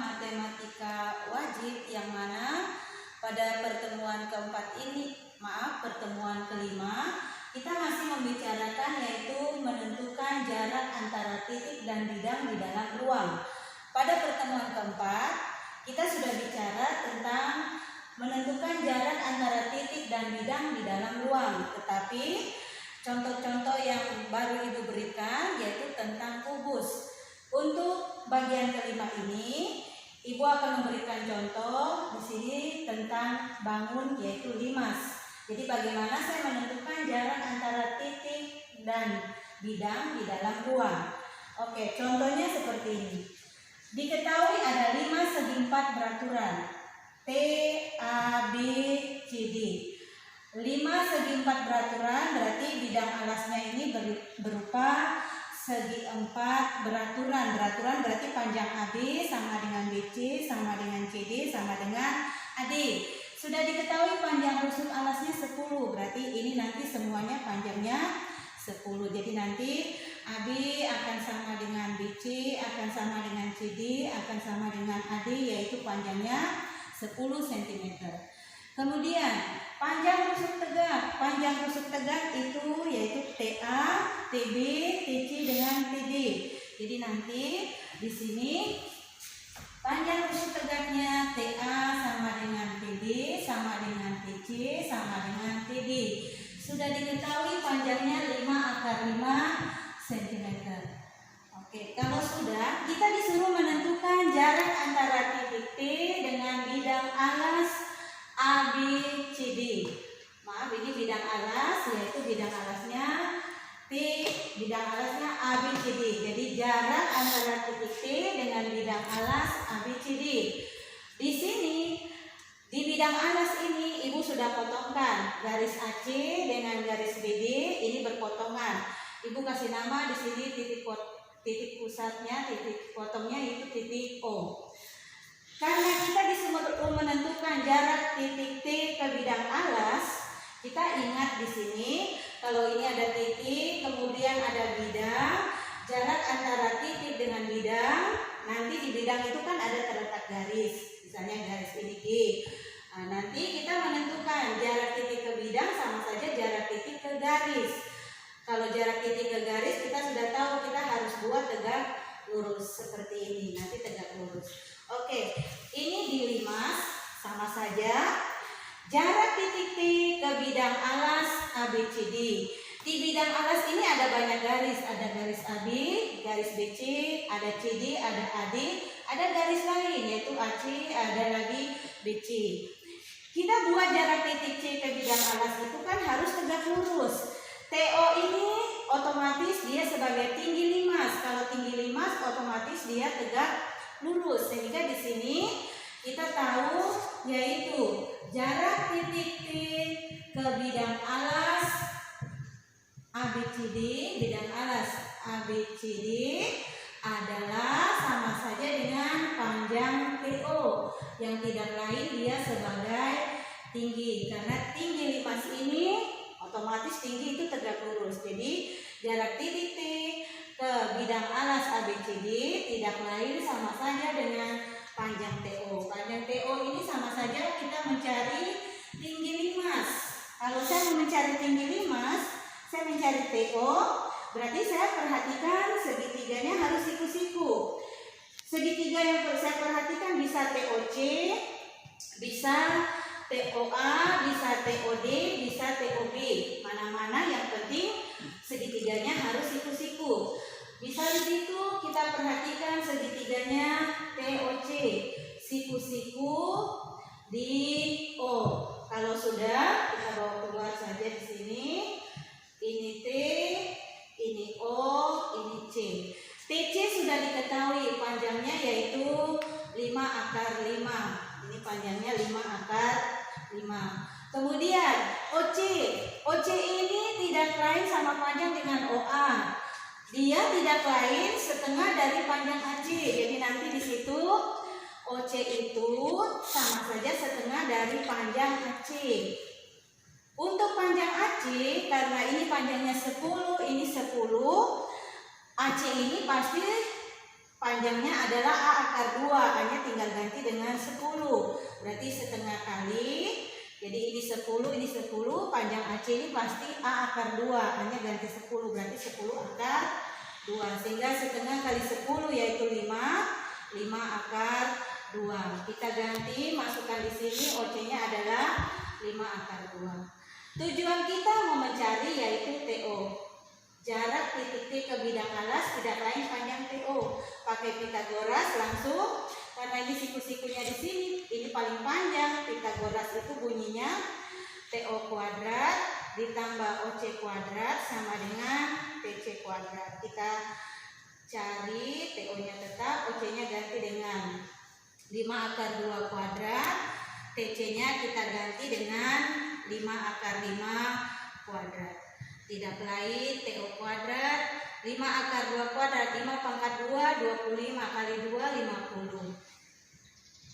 matematika wajib yang mana pada pertemuan pertemuan kelima kita masih membicarakan yaitu menentukan jarak antara titik dan bidang di dalam ruang. Pada pertemuan keempat kita sudah bicara tentang menentukan jarak antara titik dan bidang di dalam ruang. Tetapi contoh-contoh yang baru Ibu berikan yaitu tentang kubus. Untuk bagian kelima ini, Ibu akan memberikan contoh di sini tentang bangun yaitu limas. Jadi bagaimana saya menentukan jarak antara titik dan bidang di dalam ruang. Oke, contohnya seperti ini. Diketahui ada 5 segi 4 beraturan T, A, B, C, D. 5 segi 4 beraturan berarti bidang alasnya ini berupa segi 4 beraturan. Beraturan berarti panjang AB sama dengan BC sama dengan CD sama dengan AD. Sudah diketahui panjang rusuk alasnya 10, berarti ini nanti semuanya panjangnya 10. Jadi nanti AB akan sama dengan BC, akan sama dengan CD, akan sama dengan AD, yaitu panjangnya 10 cm. Kemudian panjang rusuk tegak. Panjang rusuk tegak itu yaitu TA, TB, TC dengan TD. Jadi nanti di sini panjang rusuk tegaknya TA sama dengan TD, sama dengan TC, sama dengan TD. Sudah diketahui panjangnya 5 akar 5 cm. Oke, kalau sudah, kita disuruh menentukan jarak antara titik T dengan bidang alas ABCD. Maaf, ini bidang alas, yaitu bidang alasnya T, bidang alasnya ABCD. Jadi jarak antara titik T dengan bidang alas ABCD. Di sini, di bidang alas ini Ibu sudah potongkan garis AC dengan garis BD ini berpotongan. Ibu kasih nama di sini titik pusatnya, titik potongnya itu titik O. Karena kita disuruh menentukan jarak titik T ke bidang alas, kita ingat di sini kalau ini ada titik, kemudian ada bidang, jarak antara titik dengan bidang, nanti di bidang itu kan ada terletak garis, misalnya garis ini G. Nah, nanti kita menentukan jarak titik ke bidang sama saja jarak titik ke garis. Kalau jarak titik ke garis kita sudah tahu kita harus buat tegak lurus seperti ini, nanti tegak lurus. Oke, ini dilimas sama saja jarak titik T ke bidang alas ABCD. Di bidang alas ini ada banyak garis, ada garis AB, garis BC, ada CD, ada AD, ada garis lain yaitu AC, ada lagi BC. Kita buat jarak titik C ke bidang alas itu kan harus tegak lurus. TO ini otomatis dia sebagai tinggi limas. Kalau tinggi limas otomatis dia tegak lurus. Sehingga di sini kita tahu yaitu jarak titik T ke bidang alas ABCD, bidang alas ABCD adalah sama saja dengan panjang TO yang tidak lain dia sebagai tinggi. Karena tinggi limas ini otomatis tinggi itu tegak lurus. Jadi jarak titik T ke bidang alas ABCD tidak lain sama saja dengan panjang TO. Panjang TO ini sama saja kita mencari tinggi limas. Kalau saya mencari tinggi limas, saya mencari TO, berarti saya perhatikan segitiganya harus siku-siku. Segitiga yang saya perhatikan bisa TOC, bisa TOA, bisa TOD, bisa TOB. Mana-mana yang penting segitiganya harus siku-siku. Bisa di situ kita perhatikan segitiganya TOC, siku-siku di O. Kalau sudah kita bawa keluar saja di sini. Ini T, ini O, ini C. TC sudah diketahui panjangnya yaitu 5 akar 5. Ini panjangnya 5 akar 5. Kemudian OC. OC ini tidak lain sama panjang dengan OA. Dia tidak lain setengah dari panjang AC. Jadi nanti di situ OC itu sama saja setengah dari panjang AC. Untuk panjang AC, karena ini panjangnya 10, ini 10, AC ini pasti panjangnya adalah A akar 2, hanya tinggal berarti setengah kali. Jadi ini 10, ini 10, panjang AC ini pasti A akar 2, hanya ganti 10, berarti 10 akar 2. Sehingga setengah kali 10 yaitu 5 akar 2. Kita ganti, masukkan di sini, OC-nya adalah 5 akar 2. Tujuan kita mau mencari yaitu TO. Jarak titik P ke bidang alas tidak lain panjang TO. Pakai Pitagoras langsung. Karena ini siku-sikunya di sini, ini paling panjang. Pitagoras itu bunyinya TO kuadrat ditambah OC kuadrat sama dengan TC kuadrat. Kita cari TO-nya tetap, OC-nya ganti dengan 5 akar 2 kuadrat. TC-nya kita ganti dengan 5 akar 5 kuadrat. Tidak lain TO kuadrat 5 akar 2 kuadrat, 5 pangkat 2, 25 kali 2, 50.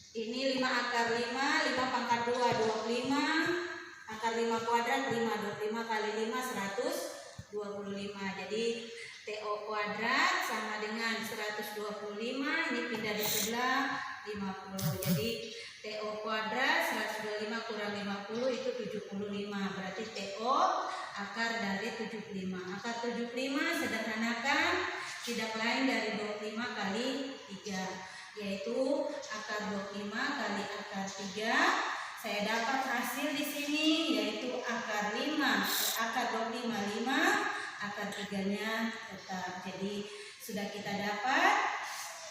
Ini 5 akar 5, 5 pangkat 2, 25 akar 5 kuadrat, 5, 25 kali 5, 125. Jadi TO kuadrat sama dengan 125, ini pindah di sebelah 50. Jadi TO kuadrat 125 kurang 50 itu 75. Berarti TO akar dari 75. Akar 75 sederhanakan tidak lain dari 25 kali 3. Yaitu akar 25 kali akar 3. Saya dapat hasil di sini yaitu akar 5. Akar 25 5, akar 3-nya tetap. Jadi sudah kita dapat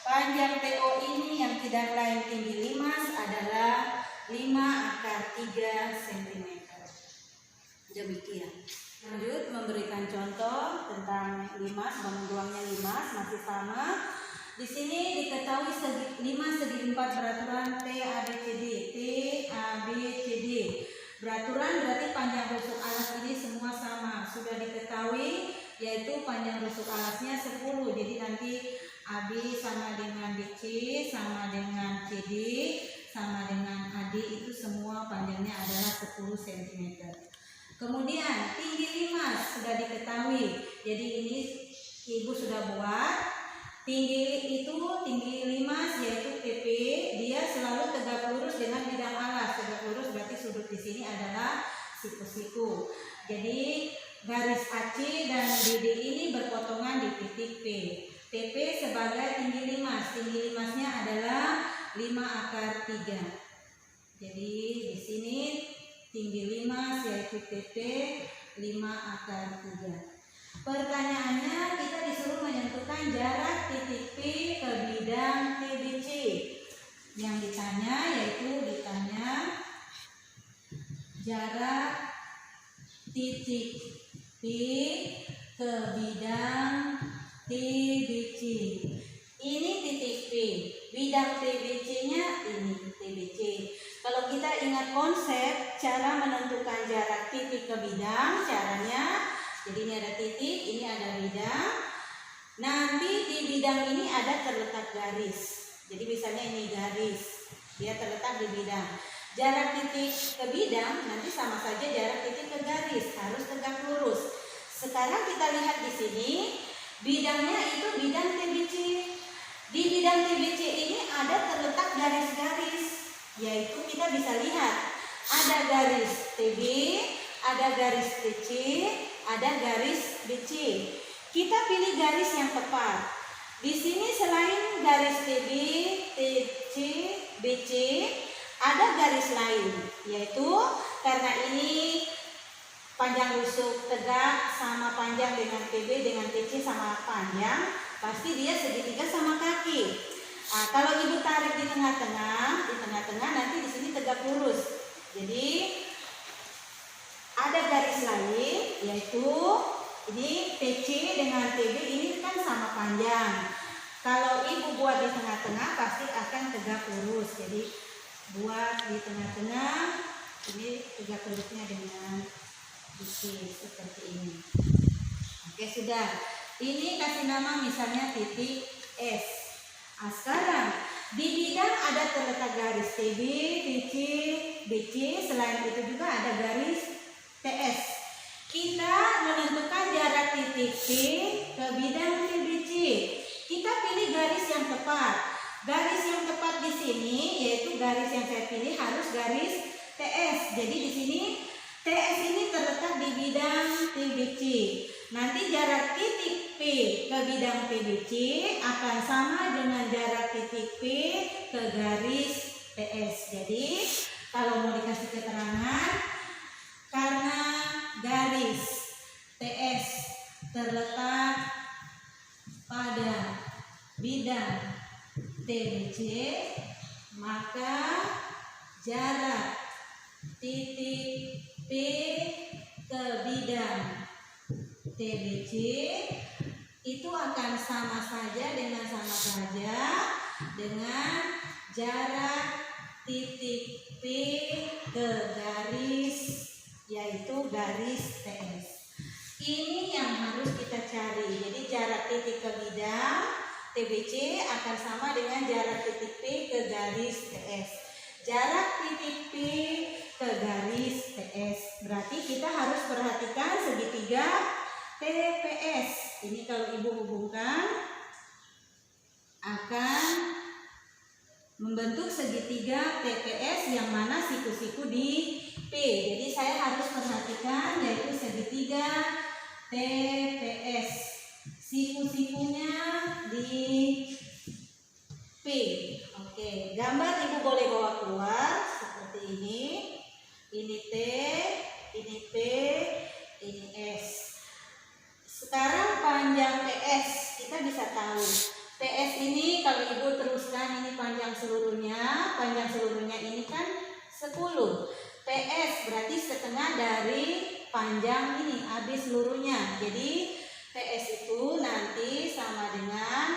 panjang TO ini yang tidak lain tinggi limas adalah 5 akar 3 cm. Demikian. Lanjut memberikan contoh tentang limas, bangun ruangnya limas masih sama. Di sini diketahui limas segi 4 beraturan TABCD. TABCD. Beraturan berarti panjang rusuk alas ini semua sama. Sudah diketahui yaitu panjang rusuk alasnya 10. Jadi nanti AB sama dengan BC sama dengan CD sama dengan AD itu semua panjangnya adalah 10 cm. Kemudian tinggi limas sudah diketahui. Jadi ini Ibu sudah buat. Tinggi limas yaitu PP, dia selalu tegak lurus dengan bidang alas. Tegak lurus berarti sudut di sini adalah siku-siku. Jadi garis AC dan BD ini berpotongan di titik P. PP sebagai tinggi limas. Tinggi limasnya adalah 5 akar 3. Jadi di sini tinggi limas yaitu PP 5 akar 3. Pertanyaannya kita disuruh menentukan jarak titik P ke bidang TBC. Yang ditanya jarak titik P ke bidang TBC. Ini titik P, bidang TBC-nya ini TBC. Kalau kita ingat konsep cara menentukan jarak titik ke bidang, caranya jadi ini ada titik, ini ada bidang. Nanti di bidang ini ada terletak garis. Jadi misalnya ini garis, dia terletak di bidang. Jarak titik ke bidang nanti sama saja jarak titik ke garis, harus tegak lurus. Sekarang kita lihat di sini, bidangnya itu bidang TBC. Di bidang TBC ini ada terletak garis-garis, yaitu kita bisa lihat ada garis TB, ada garis TC, ada garis BC. Kita pilih garis yang tepat. Di sini selain garis TB, TC, BC, ada garis lain, yaitu karena ini panjang rusuk tegak sama panjang dengan TB dengan TC sama panjang, pasti dia segitiga sama kaki. Nah, kalau Ibu tarik di tengah-tengah nanti di sini tegak lurus. Jadi ada garis lain yaitu ini TC dengan TB ini kan sama panjang. Kalau Ibu buat di tengah-tengah pasti akan tegak lurus. Jadi buat di tengah-tengah ini tegak lurusnya dengan seperti ini. Oke, sudah. Ini kasih nama misalnya titik S. Nah, sekarang di bidang ada terletak garis TB, TC, BC. Selain itu juga ada garis TS. Kita menentukan jarak titik P ke bidang TBC. Kita pilih garis yang tepat. Garis yang tepat di sini sini, yaitu garis yang saya pilih harus garis TS. Jadi di sini TS ini terletak di bidang TBC. Nanti jarak titik P ke bidang TBC akan sama dengan jarak titik P ke garis TS. Jadi kalau mau dikasih keterangan, karena garis TS terletak pada bidang TBC, maka jarak titik P ke bidang TBC itu akan sama saja dengan jarak titik P ke garis, yaitu garis TS. Ini yang harus kita cari. Jadi jarak titik ke bidang TBC akan sama dengan jarak titik P ke garis TS. Jarak titik P ke garis TS. Berarti kita harus perhatikan segitiga TPS. Ini kalau ibu hubungkan akan membentuk segitiga TPS yang mana siku-siku di P. Jadi saya harus perhatikan yaitu segitiga TPS. Siku-sikunya di P. Oke, gambar ibu boleh bawa keluar seperti ini. Ini T, ini P, ini S. Sekarang panjang PS kita bisa tahu. PS ini kalau ibu teruskan ini panjang seluruhnya. Panjang seluruhnya ini kan 10. PS berarti setengah dari panjang ini, habis seluruhnya. Jadi PS itu nanti sama dengan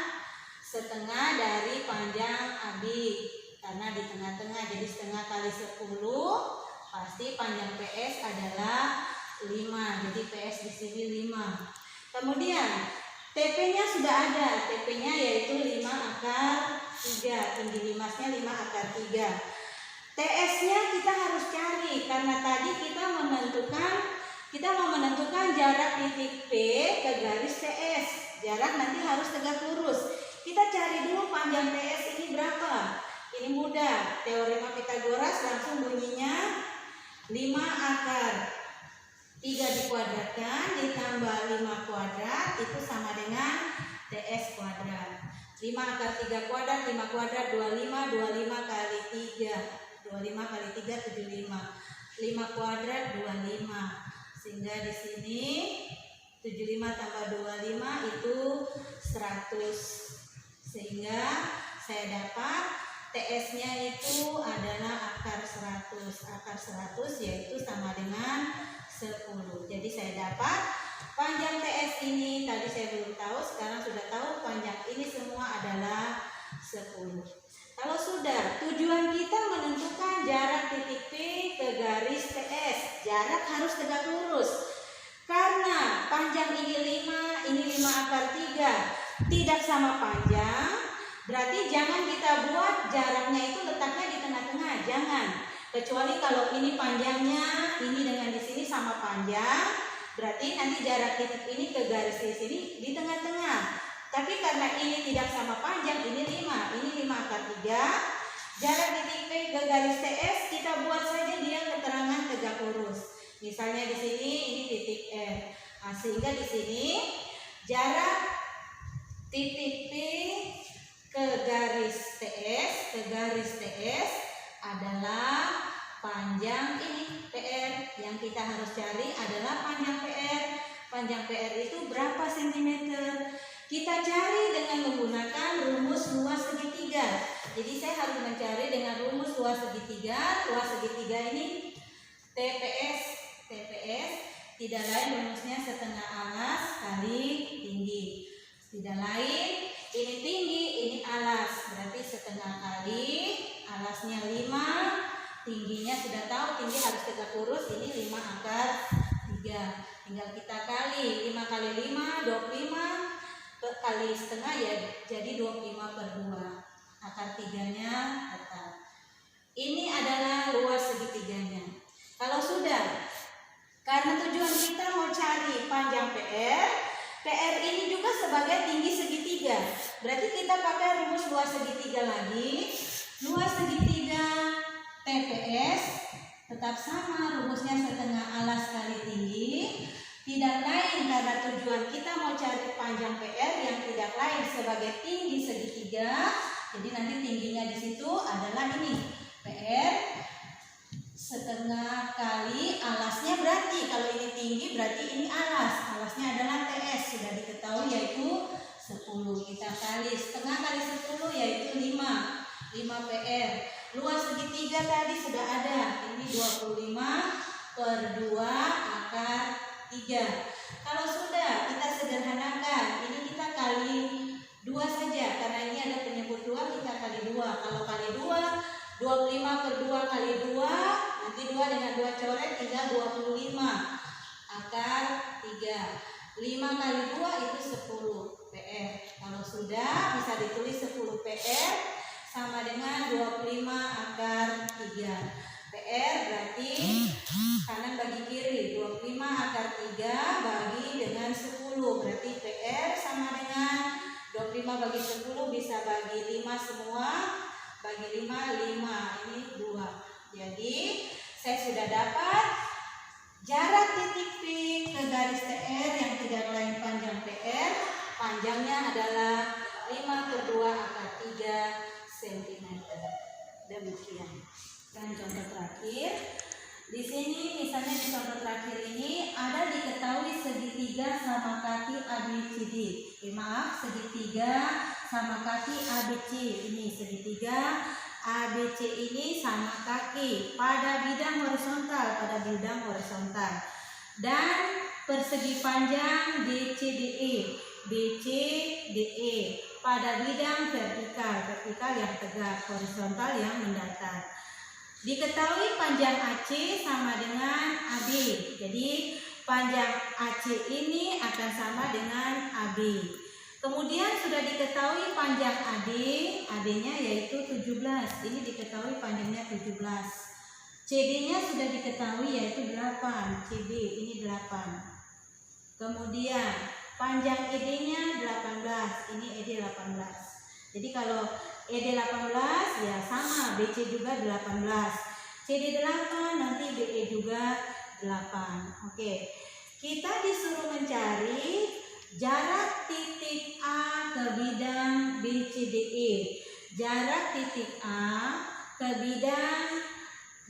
setengah dari panjang AB, karena di tengah-tengah. Jadi setengah kali 10 pasti panjang PS adalah 5. Jadi PS di sini 5. Kemudian TP-nya sudah ada. TP-nya yaitu 5 akar 3. Tinggi limasnya 5 akar 3. TS-nya kita harus cari karena tadi kita mau menentukan jarak titik P ke garis TS. Jarak nanti harus tegak lurus. Kita cari dulu panjang TS ini berapa. Ini mudah. Teorema Pitagoras langsung bunyinya 5 akar 3 dikuadratkan ditambah 5 kuadrat itu sama dengan TS kuadrat. 5 akar 3 kuadrat, 5 kuadrat 25, 25 kali 3. 25 kali 3 75. 5 kuadrat 25. Sehingga di sini 75 tambah 25 itu 100. Sehingga saya dapat TS-nya itu adalah akar 100. Akar 100 yaitu sama dengan 10. Jadi saya dapat panjang TS ini tadi saya belum tahu, sekarang sudah tahu panjang ini semua adalah 10. Kalau sudah, tujuan kita menentukan jarak titik P ke garis TS. Jarak harus tegak lurus. Karena panjang ini 5, ini 5 akar 3 tidak sama panjang, berarti jangan kita buat jaraknya itu letaknya di tengah-tengah, jangan. Kecuali kalau ini panjangnya, ini dengan di sini sama panjang, berarti nanti jarak titik ini ke garis di sini di tengah-tengah. Tapi karena ini tidak sama panjang, ini 5, ini 5 akar 3, jarak titik P ke garis TS kita buat saja dia keterangan tegak lurus. Misalnya di sini ini titik R. Nah, sehingga di sini jarak titik P ke garis TS adalah panjang ini PR. Yang kita harus cari adalah panjang PR. Panjang PR itu berapa sentimeter? Kita cari dengan menggunakan rumus luas segitiga. Jadi saya harus mencari dengan rumus luas segitiga. Luas segitiga ini TPS tidak lain rumusnya setengah alas kali tinggi. Tidak lain ini tinggi, ini alas, berarti setengah kali alasnya 5, tingginya sudah tahu tinggi harus tegak lurus, ini 5 akar 3. Tinggal kita kali 5 kali 5 25 kali setengah ya jadi 25/2. Akar 3-nya tetap. Ini adalah luas segitiganya. Kalau sudah, karena tujuan kita mau cari panjang PR ini juga sebagai tinggi segitiga. Berarti kita pakai rumus luas segitiga lagi. Luas tetap sama, rumusnya setengah alas kali tinggi. Tidak lain karena tujuan kita mau cari panjang PR yang tidak lain sebagai tinggi segitiga. Jadi nanti tingginya di situ adalah ini PR setengah kali alasnya, berarti kalau ini tinggi berarti ini alas. Alasnya adalah TS, sudah diketahui yaitu 10. Kita kali setengah kali 10 yaitu 5 PR. Luas segitiga tadi sudah ada, ini 25 per 2 akar 3. Kalau sudah kita sederhanakan, ini kita kali 2 saja karena ini ada penyebut 2, kita kali 2. Kalau kali 2, 25 per 2 kali 2, nanti 2 dengan 2 coret tinggal 25 akar 3. 5 kali 2 itu 10 PR. Kalau sudah bisa ditulis 10 PR sama dengan 25 akar 3. PR berarti kanan bagi kiri, 25 akar 3 bagi dengan 10, berarti PR sama dengan 25 bagi 10 bisa bagi 5 semua, bagi 5, 5, ini 2. Jadi saya sudah dapat jarak titik P ke garis TR yang tidak lain panjang PR, panjangnya adalah 5 per 2 akar 3 cm. Demikian. Dan contoh terakhir, di sini misalnya di contoh terakhir ini ada diketahui segitiga sama kaki ABCD. Maaf, segitiga sama kaki ABC. Ini segitiga ABC ini sama kaki pada bidang horizontal, dan persegi panjang BCDE pada bidang vertikal yang tegak, horizontal yang mendatar. Diketahui panjang AC sama dengan AB. Jadi panjang AC ini akan sama dengan AB. Kemudian sudah diketahui panjang AD, AD-nya yaitu 17. Ini diketahui panjangnya 17. CD-nya sudah diketahui yaitu 8. CD ini 8. Kemudian panjang ED-nya 18. Ini ED 18. Jadi kalau ED 18 ya sama, BC juga 18. CD 8, nanti BE juga 8. Oke. Kita disuruh mencari jarak titik A ke bidang BCDE. Jarak titik A ke bidang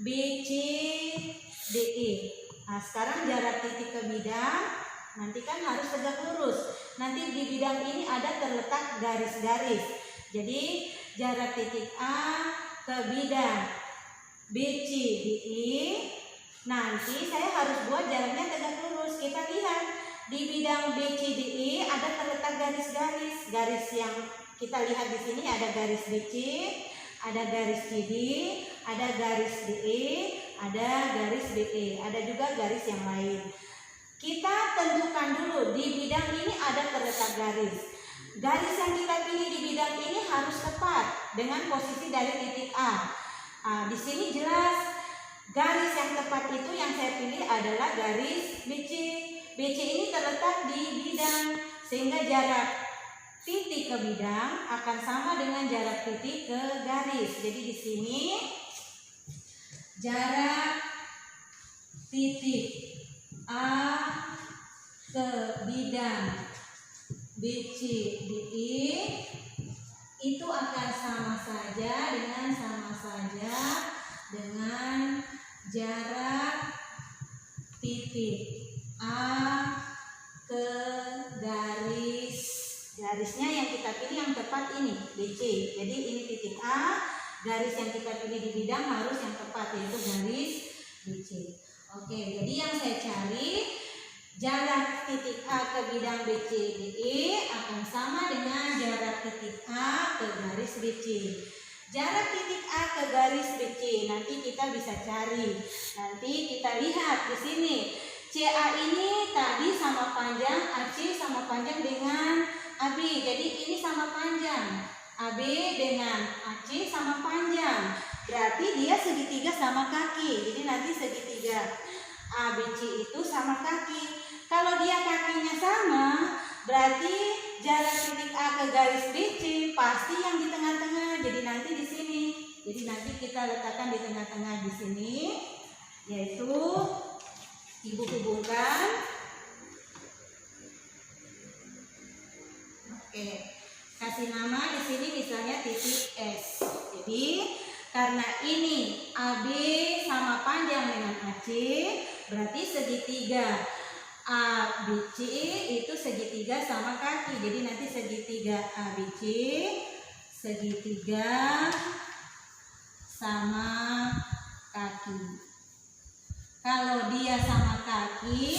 BCDE. Nah, sekarang jarak titik ke bidang nanti kan harus tegak lurus. Nanti di bidang ini ada terletak garis-garis. Jadi jarak titik A ke bidang BCDE, nanti saya harus buat jaraknya tegak lurus. Kita lihat di bidang BCDE ada terletak garis-garis. Garis yang kita lihat di sini ada garis BC, ada garis CD, ada garis DE, ada garis BE, ada juga garis yang lain. Kita tentukan dulu di bidang ini ada terletak garis. Garis yang kita pilih di bidang ini harus tepat dengan posisi dari titik A. Di sini jelas garis yang tepat itu yang saya pilih adalah garis BC. BC ini terletak di bidang, sehingga jarak titik ke bidang akan sama dengan jarak titik ke garis. Jadi di sini jarak titik A ke bidang BCDE itu akan sama saja dengan jarak titik A ke garisnya yang kita pilih yang tepat ini BC. Jadi ini titik A, garis yang kita pilih di bidang harus yang tepat yaitu garis BC. Oke, jadi yang saya cari jarak titik A ke bidang BCDE akan sama dengan jarak titik A ke garis BC. Jarak titik A ke garis BC nanti kita bisa cari. Nanti kita lihat di sini. CA ini tadi sama panjang, AC sama panjang dengan AB. Jadi ini sama panjang. AB dengan AC sama panjang. Berarti dia segitiga sama kaki. Jadi nanti segitiga ABC itu sama kaki. Kalau dia kakinya sama, berarti jarak titik A ke garis BC pasti yang di tengah-tengah. Jadi nanti di sini. Jadi nanti kita letakkan di tengah-tengah di sini. yaitu Ibu hubungkan. Oke, kasih nama di sini misalnya titik S. Jadi karena ini AB sama panjang dengan AC, berarti segitiga ABC itu segitiga sama kaki. Jadi nanti segitiga ABC segitiga sama kaki. Kalau dia sama kaki,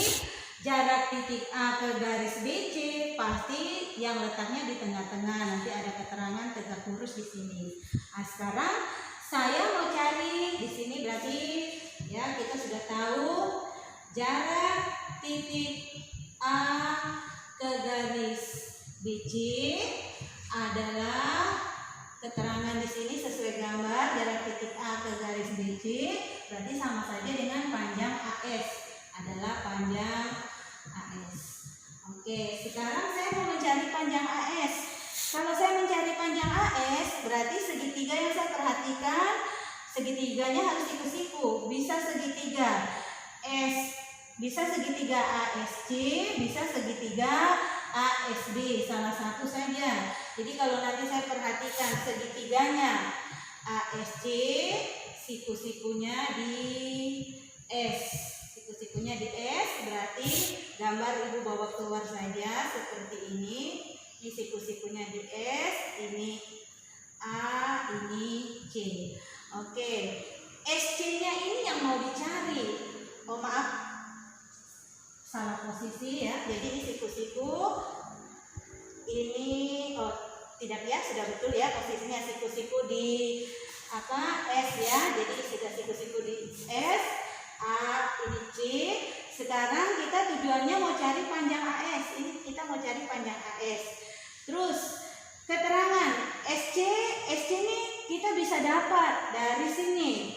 jarak titik A ke garis BC pasti yang letaknya di tengah-tengah. Nanti ada keterangan tegak lurus di sini. Nah, sekarang saya mau cari di sini, berarti ya kita sudah tahu jarak titik A ke garis BC adalah, keterangan di sini sesuai gambar, jarak titik A ke garis BC berarti sama saja dengan panjang AS, adalah panjang AS. Oke, sekarang saya mau mencari panjang AS. Kalau saya mencari panjang AS, berarti segitiga yang saya perhatikan, segitiganya harus siku-siku. Bisa segitiga S, bisa segitiga ASC, bisa segitiga ASB, salah satu saja. Jadi kalau nanti saya perhatikan segitiganya ASC, siku-sikunya di S, siku-sikunya di S, berarti gambar Ibu bawa keluar saja seperti ini. Ini siku-sikunya di S, ini A, ini C. Oke, SC-nya ini yang mau dicari. Oh maaf, salah posisi ya. Jadi ini siku-siku, ini oh tidak ya, sudah betul ya posisinya, siku-siku di S ya. Jadi sudah siku-siku di S, A, ini C. Sekarang kita tujuannya mau cari panjang AS. Ini kita mau cari panjang AS. Terus keterangan SC ini kita bisa dapat dari sini.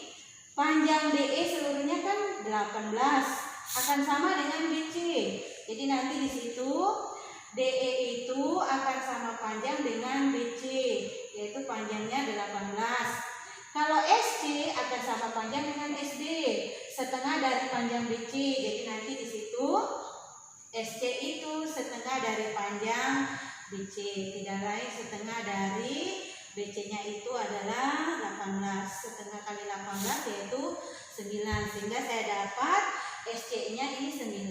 Panjang DE seluruhnya kan 18, akan sama dengan BC. Jadi nanti di situ DE itu akan sama panjang dengan BC, yaitu panjangnya 18. Kalau SC akan sama panjang dengan SD, setengah dari panjang BC. Jadi nanti di situ SC itu setengah dari panjang BC, tidak lain setengah dari BC-nya itu adalah 18. Setengah kali 18 yaitu 9, sehingga saya dapat SC-nya ini 9.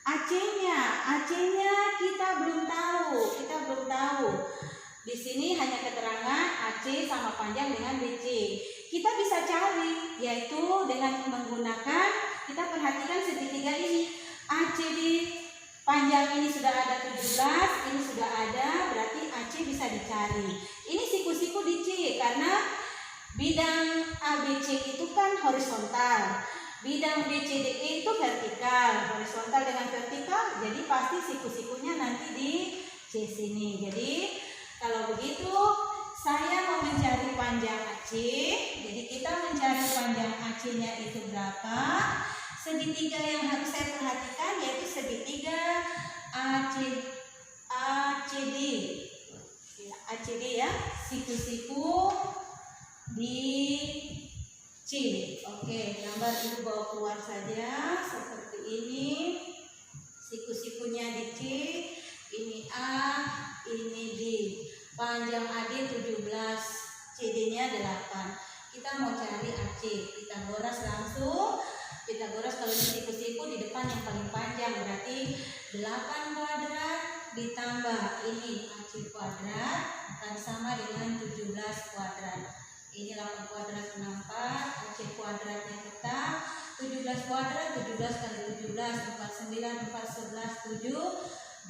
AC-nya kita belum tahu. Di sini hanya keterangan AC sama panjang dengan BC. Kita bisa cari, yaitu dengan menggunakan, kita perhatikan segitiga ini. AC di panjang ini sudah ada 17, ini sudah ada, berarti AC bisa dicari. Ini siku-siku di C, karena bidang ABC itu kan horizontal. Bidang BCDE itu vertikal, horizontal dengan vertikal, jadi pasti siku-sikunya nanti di C sini. Jadi kalau begitu saya mau mencari panjang AC. Jadi kita mencari panjang AC-nya itu berapa? Segitiga yang harus saya perhatikan yaitu segitiga ACD. ACD ya, siku-siku di C. Oke, gambar Ibu bawa keluar saja seperti ini. Siku-sikunya di C, ini A, ini D. Panjang AD 17, CD-nya 8. Kita mau cari AC. Pitagoras langsung. Pitagoras kalau ini siku-siku di depan yang paling panjang, berarti 8 kuadrat ditambah ini AC kuadrat akan sama dengan 17 kuadrat. Ini 8 kuadrat 64, AC kuadratnya tetap 17 kuadrat, 17 kali 17, 49, 4, 11, 7,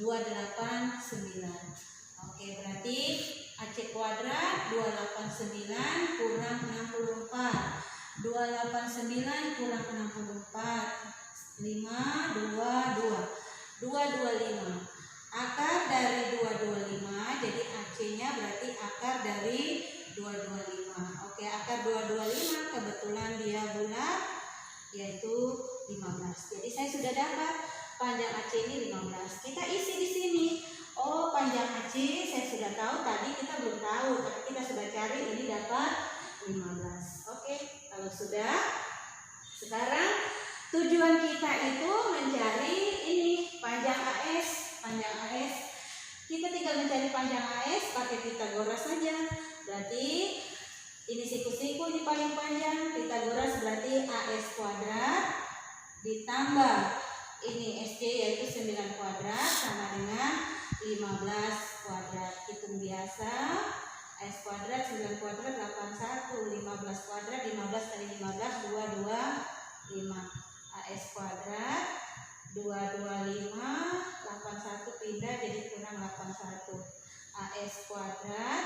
28, 9. Oke, berarti AC kuadrat 289 kurang 64. 289 kurang 64, 5, 2, 225. Akar dari 225, jadi AC-nya berarti akar dari 225. Oke, akar 225 kebetulan dia bulat, yaitu 15. Jadi saya sudah dapat panjang AC ini 15. Kita isi di sini. Oh, panjang AC saya sudah tahu, tadi kita belum tahu, tapi kita sudah cari, ini dapat 15. Oke, kalau sudah, Sekarang tujuan kita itu mencari ini panjang AS. Panjang AS. Kita tinggal mencari panjang AS pakai Pitagoras saja. Berarti ini siku-siku ini paling panjang. Pitagoras berarti AS kuadrat ditambah ini SC yaitu 9 kuadrat sama dengan 15 kuadrat. Hitung biasa. AS kuadrat 9 kuadrat 81, 15 kuadrat 15 kali 15 225. AS kuadrat 225 81 pindah jadi kurang 81. AS kuadrat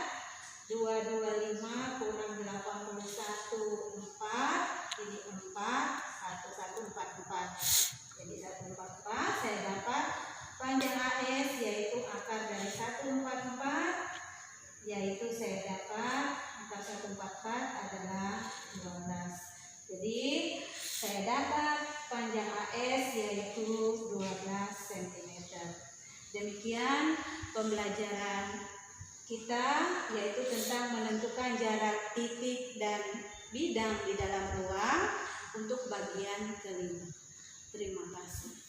225 kurang 81 4 jadi 4 144. Jadi 144 saya dapat panjang AS yaitu akar dari 144 yaitu saya dapat akar 144 adalah 12. Jadi saya dapat panjang AS yaitu 12 cm. Demikian pembelajaran kita yaitu tentang menentukan jarak titik dan bidang di dalam ruang untuk bagian kelima. Terima kasih.